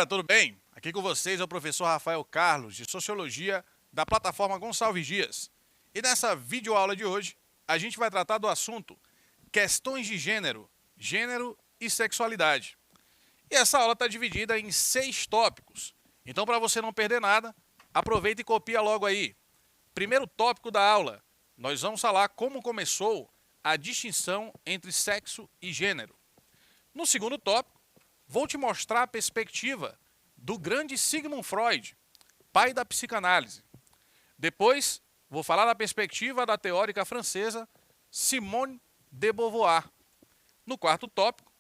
tudo bem? Aqui com vocês é o professor Rafael Carlos, de Sociologia, da plataforma Gonçalves Dias. E nessa videoaula de hoje, a gente vai tratar do assunto questões de gênero, gênero e sexualidade. E essa aula está dividida em 6 tópicos. Então, para você não perder nada, aproveita e copia logo aí. Primeiro tópico da aula, nós vamos falar como começou a distinção entre sexo e gênero. No segundo tópico, vou te mostrar a perspectiva do grande Sigmund Freud, pai da psicanálise. Depois, vou falar da perspectiva da teórica francesa Simone de Beauvoir. No quarto tópico,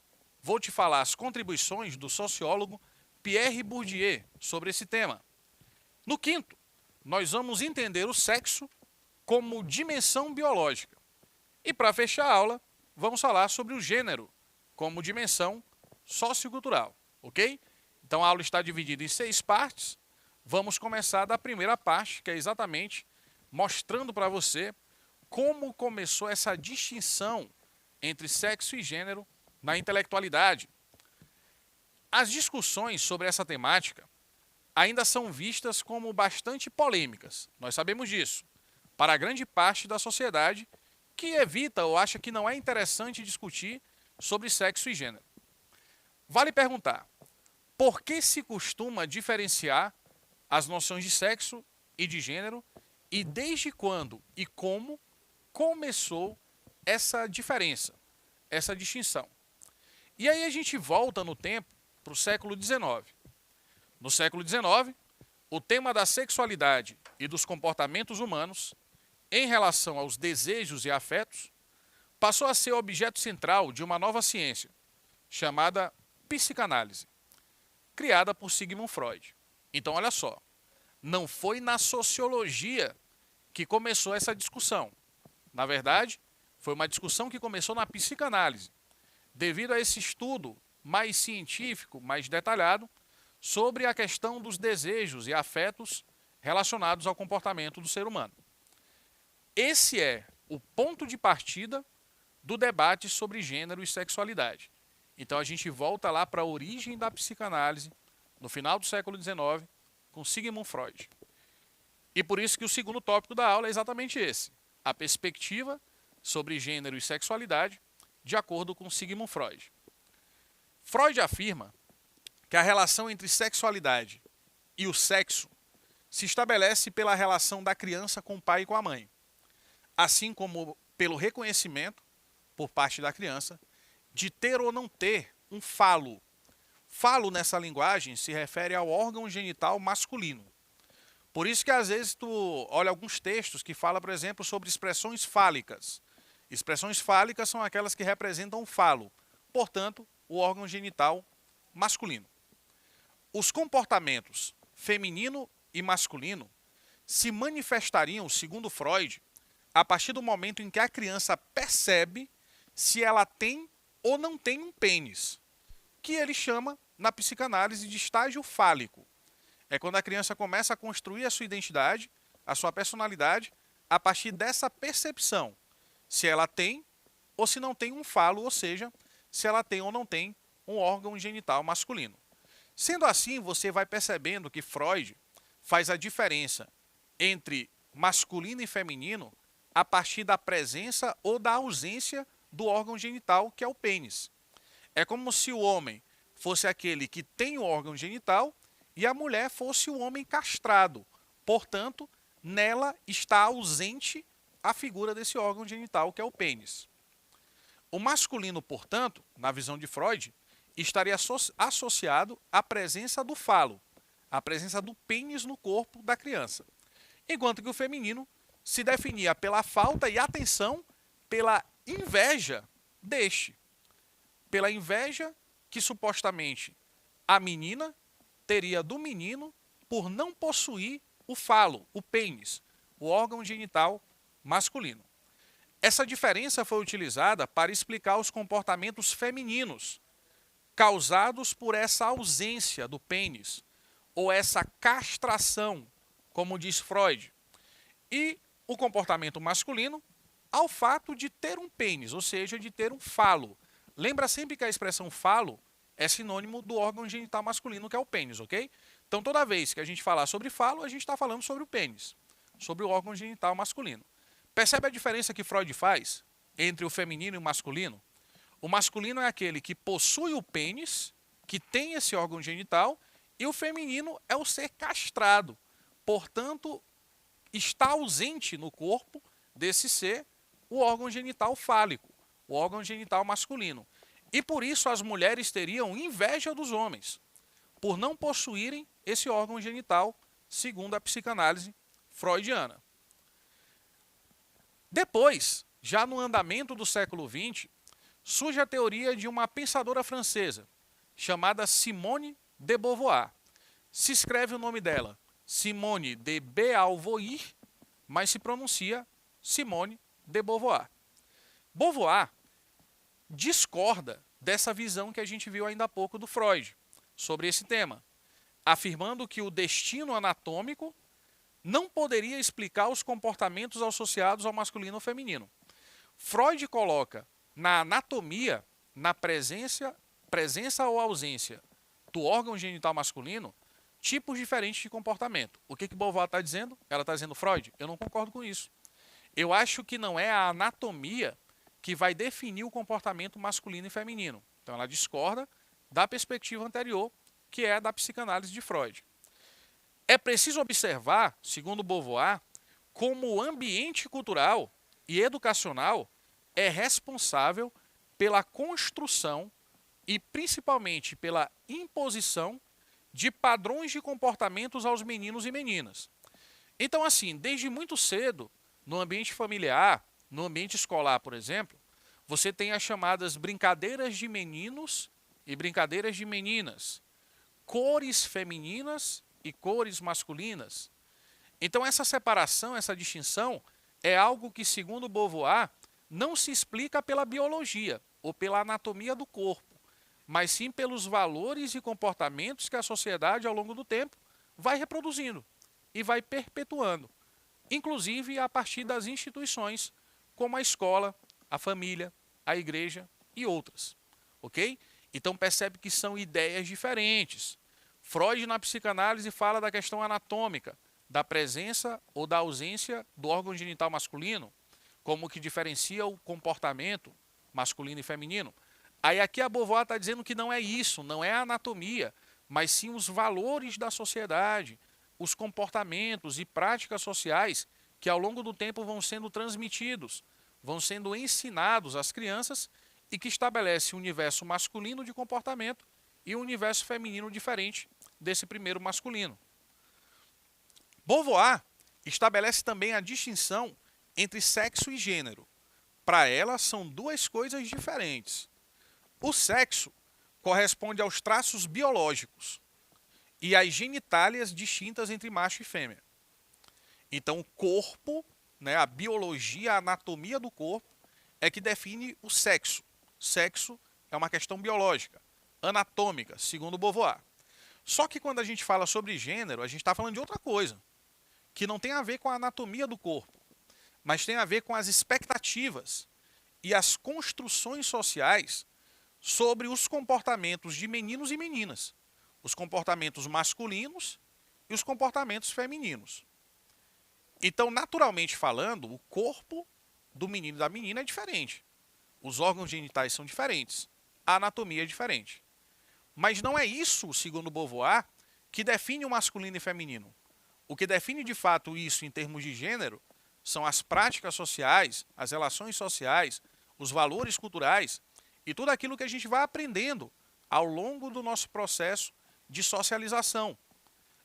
vou te falar as contribuições do sociólogo Pierre Bourdieu sobre esse tema. No quinto, nós vamos entender o sexo como dimensão biológica. E para fechar a aula, vamos falar sobre o gênero como dimensão sociocultural, ok? Então a aula está dividida em 6 partes. Vamos começar da primeira parte, que é exatamente mostrando para você como começou essa distinção entre sexo e gênero na intelectualidade. As discussões sobre essa temática ainda são vistas como bastante polêmicas, nós sabemos disso, para a grande parte da sociedade que evita ou acha que não é interessante discutir sobre sexo e gênero. Vale perguntar, por que se costuma diferenciar as noções de sexo e de gênero e desde quando e como começou essa diferença, essa distinção? E aí a gente volta no tempo para o século XIX. No século XIX, o tema da sexualidade e dos comportamentos humanos em relação aos desejos e afetos passou a ser objeto central de uma nova ciência, chamada psicanálise, criada por Sigmund Freud. Então, olha só, não foi na sociologia que começou essa discussão. Na verdade, foi uma discussão que começou na psicanálise, devido a esse estudo mais científico, mais detalhado, sobre a questão dos desejos e afetos relacionados ao comportamento do ser humano. Esse é o ponto de partida do debate sobre gênero e sexualidade. Então a gente volta lá para a origem da psicanálise, no final do século XIX, com Sigmund Freud. E por isso que o segundo tópico da aula é exatamente esse, a perspectiva sobre gênero e sexualidade, de acordo com Sigmund Freud. Freud afirma que a relação entre sexualidade e o sexo se estabelece pela relação da criança com o pai e com a mãe, assim como pelo reconhecimento, por parte da criança, de ter ou não ter um falo. Falo, nessa linguagem, se refere ao órgão genital masculino. Por isso que, às vezes, tu olha alguns textos que falam, por exemplo, sobre expressões fálicas. Expressões fálicas são aquelas que representam o falo, portanto, o órgão genital masculino. Os comportamentos feminino e masculino se manifestariam, segundo Freud, a partir do momento em que a criança percebe se ela tem ou não tem um pênis, que ele chama, na psicanálise, de estágio fálico. É quando a criança começa a construir a sua identidade, a sua personalidade, a partir dessa percepção, se ela tem ou se não tem um falo, ou seja, se ela tem ou não tem um órgão genital masculino. Sendo assim, você vai percebendo que Freud faz a diferença entre masculino e feminino a partir da presença ou da ausência do órgão genital, que é o pênis. É como se o homem fosse aquele que tem o órgão genital e a mulher fosse o homem castrado. Portanto, nela está ausente a figura desse órgão genital, que é o pênis. O masculino, portanto, na visão de Freud, estaria associado à presença do falo, à presença do pênis no corpo da criança. Enquanto que o feminino se definia pela falta e, atenção, pela inveja deste. Pela inveja que supostamente a menina teria do menino por não possuir o falo, o pênis, o órgão genital masculino. Essa diferença foi utilizada para explicar os comportamentos femininos causados por essa ausência do pênis, ou essa castração, como diz Freud. E o comportamento masculino ao fato de ter um pênis, ou seja, de ter um falo. Lembra sempre que a expressão falo é sinônimo do órgão genital masculino, que é o pênis, ok? Então, toda vez que a gente falar sobre falo, a gente está falando sobre o pênis, sobre o órgão genital masculino. Percebe a diferença que Freud faz entre o feminino e o masculino? O masculino é aquele que possui o pênis, que tem esse órgão genital, e o feminino é o ser castrado. Portanto, está ausente no corpo desse ser o órgão genital fálico, o órgão genital masculino. E por isso as mulheres teriam inveja dos homens, por não possuírem esse órgão genital, segundo a psicanálise freudiana. Depois, já no andamento do século XX, surge a teoria de uma pensadora francesa, chamada Simone de Beauvoir. Se escreve o nome dela, Simone de Beauvoir, mas se pronuncia Simone de Beauvoir. Beauvoir discorda dessa visão que a gente viu ainda há pouco do Freud sobre esse tema, afirmando que o destino anatômico não poderia explicar os comportamentos associados ao masculino ou feminino. Freud coloca na anatomia, na presença ou ausência do órgão genital masculino, tipos diferentes de comportamento. O que Beauvoir está dizendo? Ela está dizendo, Freud, eu não concordo com isso. Eu acho que não é a anatomia que vai definir o comportamento masculino e feminino. Então ela discorda da perspectiva anterior, que é a da psicanálise de Freud. É preciso observar, segundo Beauvoir, como o ambiente cultural e educacional é responsável pela construção e principalmente pela imposição de padrões de comportamentos aos meninos e meninas. Então, assim, desde muito cedo, no ambiente familiar, no ambiente escolar, por exemplo, você tem as chamadas brincadeiras de meninos e brincadeiras de meninas, cores femininas e cores masculinas. Então, essa separação, essa distinção, é algo que, segundo Beauvoir, não se explica pela biologia ou pela anatomia do corpo, mas sim pelos valores e comportamentos que a sociedade, ao longo do tempo, vai reproduzindo e vai perpetuando, inclusive a partir das instituições, como a escola, a família, a igreja e outras. Ok? Então percebe que são ideias diferentes. Freud, na psicanálise, fala da questão anatômica, da presença ou da ausência do órgão genital masculino, como que diferencia o comportamento masculino e feminino. Aí aqui a Beauvoir está dizendo que não é isso, não é a anatomia, mas sim os valores da sociedade, os comportamentos e práticas sociais que ao longo do tempo vão sendo transmitidos, vão sendo ensinados às crianças e que estabelece um universo masculino de comportamento e um universo feminino diferente desse primeiro masculino. Beauvoir estabelece também a distinção entre sexo e gênero. Para ela, são duas coisas diferentes. O sexo corresponde aos traços biológicos e às genitálias distintas entre macho e fêmea. Então, o corpo, né, a biologia, a anatomia do corpo, é que define o sexo. Sexo é uma questão biológica, anatômica, segundo Beauvoir. Só que quando a gente fala sobre gênero, a gente está falando de outra coisa, que não tem a ver com a anatomia do corpo, mas tem a ver com as expectativas e as construções sociais sobre os comportamentos de meninos e meninas, os comportamentos masculinos e os comportamentos femininos. Então, naturalmente falando, o corpo do menino e da menina é diferente. Os órgãos genitais são diferentes. A anatomia é diferente. Mas não é isso, segundo Beauvoir, que define o masculino e feminino. O que define de fato isso em termos de gênero são as práticas sociais, as relações sociais, os valores culturais e tudo aquilo que a gente vai aprendendo ao longo do nosso processo de socialização,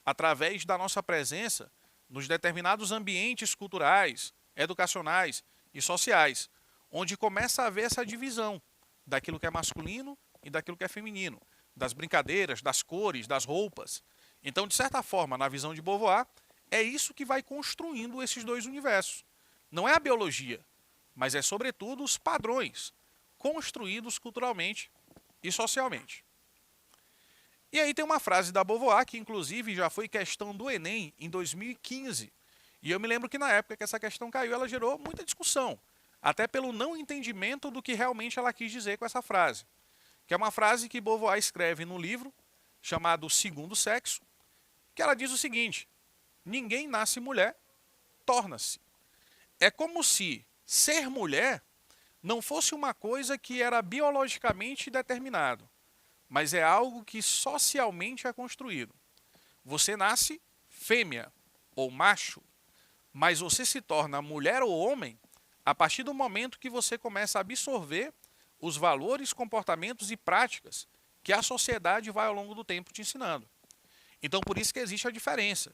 através da nossa presença nos determinados ambientes culturais, educacionais e sociais, onde começa a haver essa divisão daquilo que é masculino e daquilo que é feminino, das brincadeiras, das cores, das roupas. Então, de certa forma, na visão de Beauvoir, é isso que vai construindo esses dois universos. Não é a biologia, mas é, sobretudo, os padrões construídos culturalmente e socialmente. E aí tem uma frase da Beauvoir, que inclusive já foi questão do Enem em 2015. E eu me lembro que na época que essa questão caiu, ela gerou muita discussão, até pelo não entendimento do que realmente ela quis dizer com essa frase. que é uma frase que Beauvoir escreve no livro chamado Segundo Sexo, que ela diz o seguinte: ninguém nasce mulher, torna-se. É como se ser mulher não fosse uma coisa que era biologicamente determinado, mas é algo que socialmente é construído. Você nasce fêmea ou macho, mas você se torna mulher ou homem a partir do momento que você começa a absorver os valores, comportamentos e práticas que a sociedade vai ao longo do tempo te ensinando. Então, por isso que existe a diferença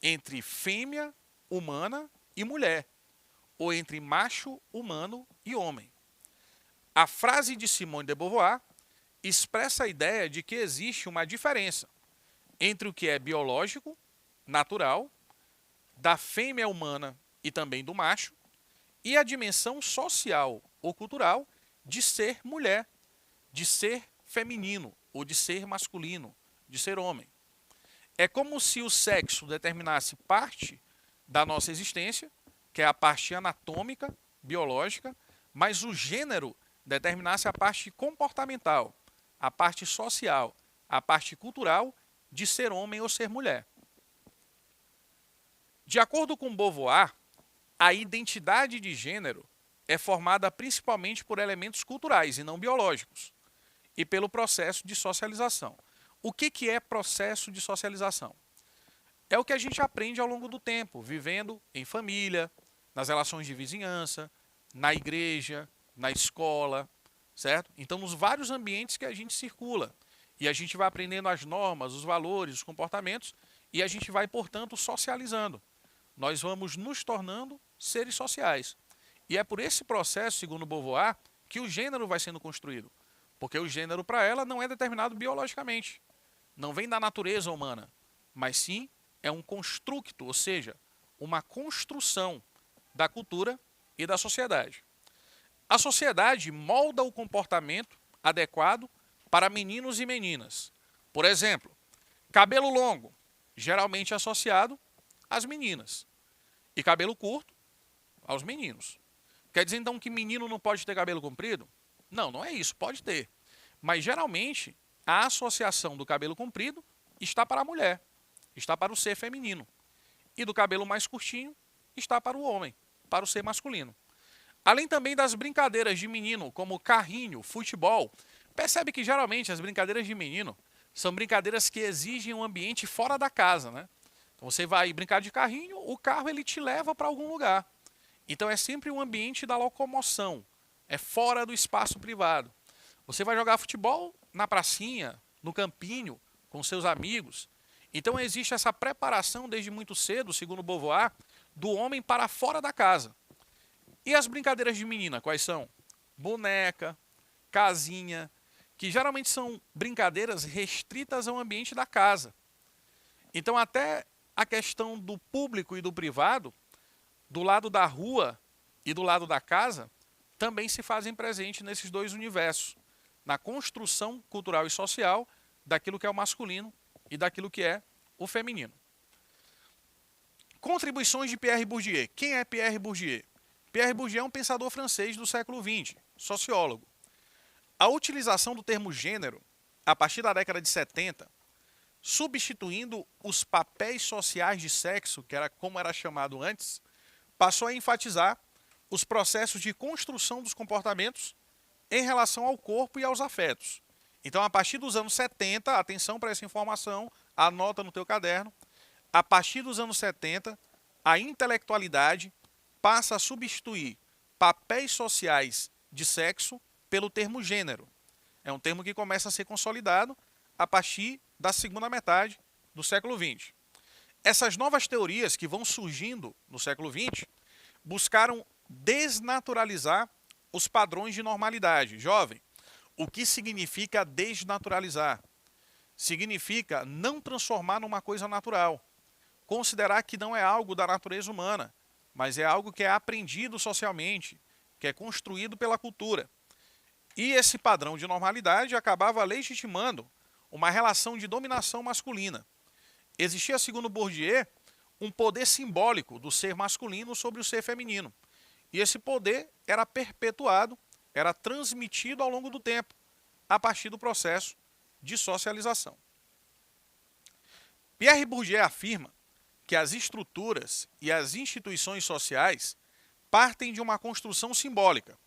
entre fêmea humana e mulher, ou entre macho humano e homem. A frase de Simone de Beauvoir expressa a ideia de que existe uma diferença entre o que é biológico, natural, da fêmea humana e também do macho, e a dimensão social ou cultural de ser mulher, de ser feminino ou de ser masculino, de ser homem. É como se o sexo determinasse parte da nossa existência, que é a parte anatômica, biológica, mas o gênero determinasse a parte comportamental, a parte social, a parte cultural de ser homem ou ser mulher. De acordo com Beauvoir, a identidade de gênero é formada principalmente por elementos culturais e não biológicos, e pelo processo de socialização. O que é processo de socialização? É o que a gente aprende ao longo do tempo, vivendo em família, nas relações de vizinhança, na igreja, na escola, certo? Então, nos vários ambientes que a gente circula. E a gente vai aprendendo as normas, os valores, os comportamentos, e a gente vai, portanto, socializando. Nós vamos nos tornando seres sociais. E é por esse processo, segundo Beauvoir, que o gênero vai sendo construído. Porque o gênero, para ela, não é determinado biologicamente. Não vem da natureza humana, mas sim é um construto, ou seja, uma construção da cultura e da sociedade. A sociedade molda o comportamento adequado para meninos e meninas. Por exemplo, cabelo longo, geralmente associado às meninas, e cabelo curto aos meninos. Quer dizer então que menino não pode ter cabelo comprido? Não, não é isso, pode ter. Mas geralmente a associação do cabelo comprido está para a mulher, está para o ser feminino. E do cabelo mais curtinho está para o homem, para o ser masculino. Além também das brincadeiras de menino, como carrinho, futebol. Percebe que geralmente as brincadeiras de menino são brincadeiras que exigem um ambiente fora da casa, né? Então você vai brincar de carrinho, o carro ele te leva para algum lugar. Então é sempre um ambiente da locomoção, é fora do espaço privado. Você vai jogar futebol na pracinha, no campinho, com seus amigos. Então existe essa preparação desde muito cedo, segundo Beauvoir, do homem para fora da casa. E as brincadeiras de menina, quais são? Boneca, casinha, que geralmente são brincadeiras restritas ao ambiente da casa. Então até a questão do público e do privado, do lado da rua e do lado da casa, também se fazem presente nesses dois universos, na construção cultural e social daquilo que é o masculino e daquilo que é o feminino. Contribuições de Pierre Bourdieu. Quem é Pierre Bourdieu? Pierre Bourdieu é um pensador francês do século XX, sociólogo. A utilização do termo gênero, a partir da década de 70, substituindo os papéis sociais de sexo, que era como era chamado antes, passou a enfatizar os processos de construção dos comportamentos em relação ao corpo e aos afetos. Então, a partir dos anos 70, atenção para essa informação, anota no teu caderno, a partir dos anos 70, a intelectualidade passa a substituir papéis sociais de sexo pelo termo gênero. É um termo que começa a ser consolidado a partir da segunda metade do século XX. Essas novas teorias que vão surgindo no século XX buscaram desnaturalizar os padrões de normalidade. Jovem, o que significa desnaturalizar? Significa não transformar numa coisa natural. Considerar que não é algo da natureza humana, mas é algo que é aprendido socialmente, que é construído pela cultura. E esse padrão de normalidade acabava legitimando uma relação de dominação masculina. Existia, segundo Bourdieu, um poder simbólico do ser masculino sobre o ser feminino. E esse poder era perpetuado, era transmitido ao longo do tempo, a partir do processo de socialização. Pierre Bourdieu afirma que as estruturas e as instituições sociais partem de uma construção simbólica,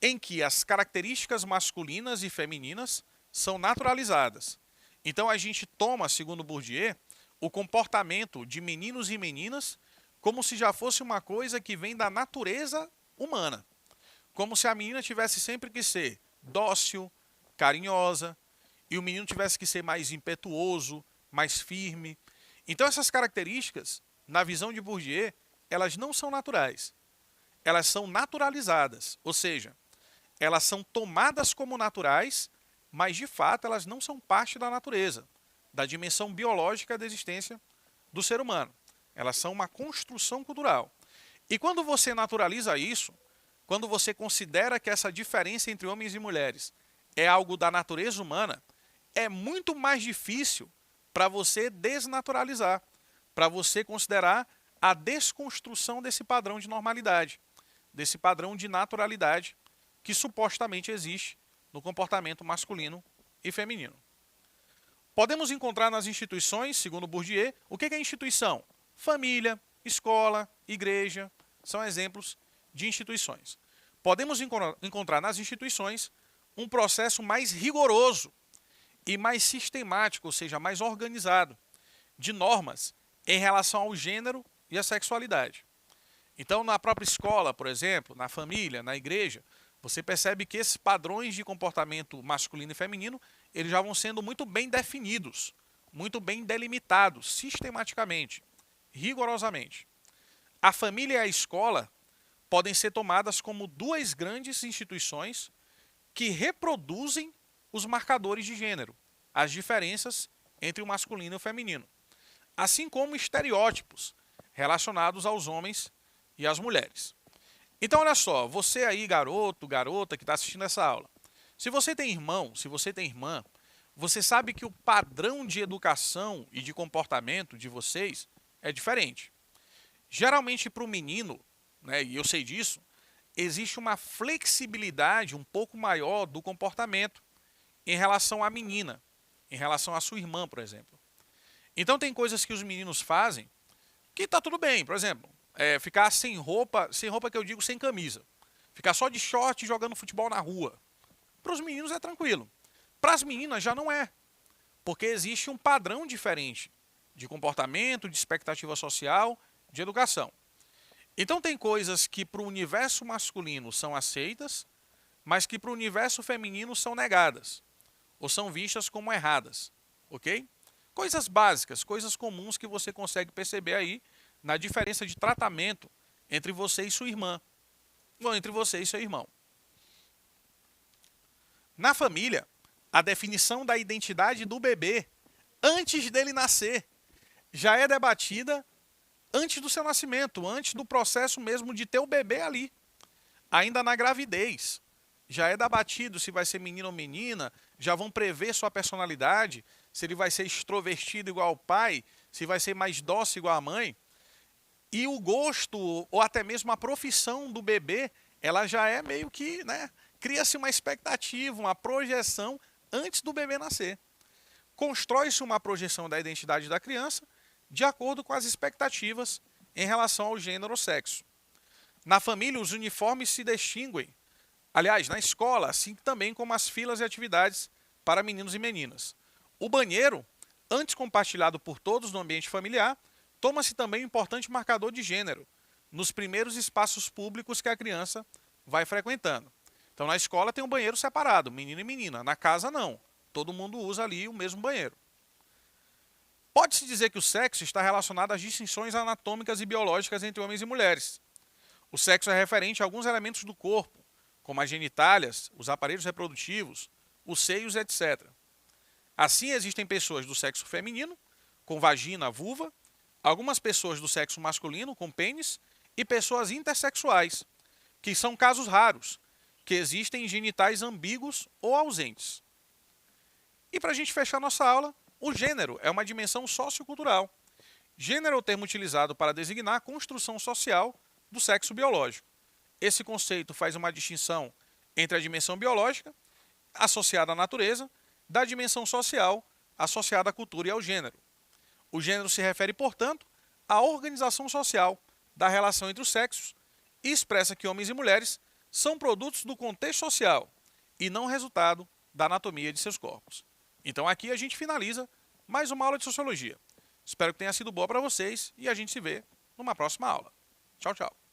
em que as características masculinas e femininas são naturalizadas. Então a gente toma, segundo Bourdieu, o comportamento de meninos e meninas como se já fosse uma coisa que vem da natureza humana. Como se a menina tivesse sempre que ser dócil, carinhosa, e o menino tivesse que ser mais impetuoso, mais firme. Então essas características, na visão de Bourdieu, elas não são naturais. Elas são naturalizadas, ou seja, elas são tomadas como naturais, mas de fato elas não são parte da natureza, da dimensão biológica da existência do ser humano. Elas são uma construção cultural. E quando você naturaliza isso, quando você considera que essa diferença entre homens e mulheres é algo da natureza humana, é muito mais difícil para você desnaturalizar, para você considerar a desconstrução desse padrão de normalidade, desse padrão de naturalidade que supostamente existe no comportamento masculino e feminino. Podemos encontrar nas instituições, segundo Bourdieu, o que é instituição? Família, escola, igreja, são exemplos de instituições. Podemos encontrar nas instituições um processo mais rigoroso e mais sistemático, ou seja, mais organizado, de normas em relação ao gênero e à sexualidade. Então, na própria escola, por exemplo, na família, na igreja, você percebe que esses padrões de comportamento masculino e feminino, eles já vão sendo muito bem definidos, muito bem delimitados, sistematicamente, rigorosamente. A família e a escola podem ser tomadas como duas grandes instituições que reproduzem os marcadores de gênero, as diferenças entre o masculino e o feminino, assim como estereótipos relacionados aos homens e às mulheres. Então, olha só, você aí, garoto, garota que está assistindo essa aula, se você tem irmão, se você tem irmã, você sabe que o padrão de educação e de comportamento de vocês é diferente. Geralmente para o menino, né, e eu sei disso, existe uma flexibilidade um pouco maior do comportamento em relação à menina, em relação à sua irmã, por exemplo. Então tem coisas que os meninos fazem que está tudo bem, por exemplo, ficar sem roupa que eu digo sem camisa, ficar só de short jogando futebol na rua. Para os meninos é tranquilo. Para as meninas já não é, porque existe um padrão diferente de comportamento, de expectativa social, de educação. Então tem coisas que para o universo masculino são aceitas, mas que para o universo feminino são negadas, ou são vistas como erradas, ok? Coisas básicas, coisas comuns que você consegue perceber aí na diferença de tratamento entre você e sua irmã, ou entre você e seu irmão. Na família, a definição da identidade do bebê, antes dele nascer, já é debatida antes do seu nascimento, antes do processo mesmo de ter o bebê ali. Ainda na gravidez, já é debatido se vai ser menino ou menina, já vão prever sua personalidade, se ele vai ser extrovertido igual ao pai, se vai ser mais dócil igual à mãe. E o gosto, ou até mesmo a profissão do bebê, ela já é meio que, né, cria-se uma expectativa, uma projeção antes do bebê nascer. Constrói-se uma projeção da identidade da criança de acordo com as expectativas em relação ao gênero ou sexo. Na família, os uniformes se distinguem. Aliás, na escola, assim também como as filas e atividades para meninos e meninas. O banheiro, antes compartilhado por todos no ambiente familiar, toma-se também um importante marcador de gênero nos primeiros espaços públicos que a criança vai frequentando. Então, na escola tem um banheiro separado, menino e menina. Na casa, não. Todo mundo usa ali o mesmo banheiro. Pode-se dizer que o sexo está relacionado às distinções anatômicas e biológicas entre homens e mulheres. O sexo é referente a alguns elementos do corpo, como as genitálias, os aparelhos reprodutivos, os seios, etc. Assim, existem pessoas do sexo feminino, com vagina, vulva, algumas pessoas do sexo masculino, com pênis, e pessoas intersexuais, que são casos raros, que existem genitais ambíguos ou ausentes. E para a gente fechar nossa aula, o gênero é uma dimensão sociocultural. Gênero é o termo utilizado para designar a construção social do sexo biológico. Esse conceito faz uma distinção entre a dimensão biológica, associada à natureza, da dimensão social associada à cultura e ao gênero. O gênero se refere, portanto, à organização social da relação entre os sexos e expressa que homens e mulheres são produtos do contexto social e não resultado da anatomia de seus corpos. Então aqui a gente finaliza mais uma aula de sociologia. Espero que tenha sido boa para vocês e a gente se vê numa próxima aula. Tchau, tchau.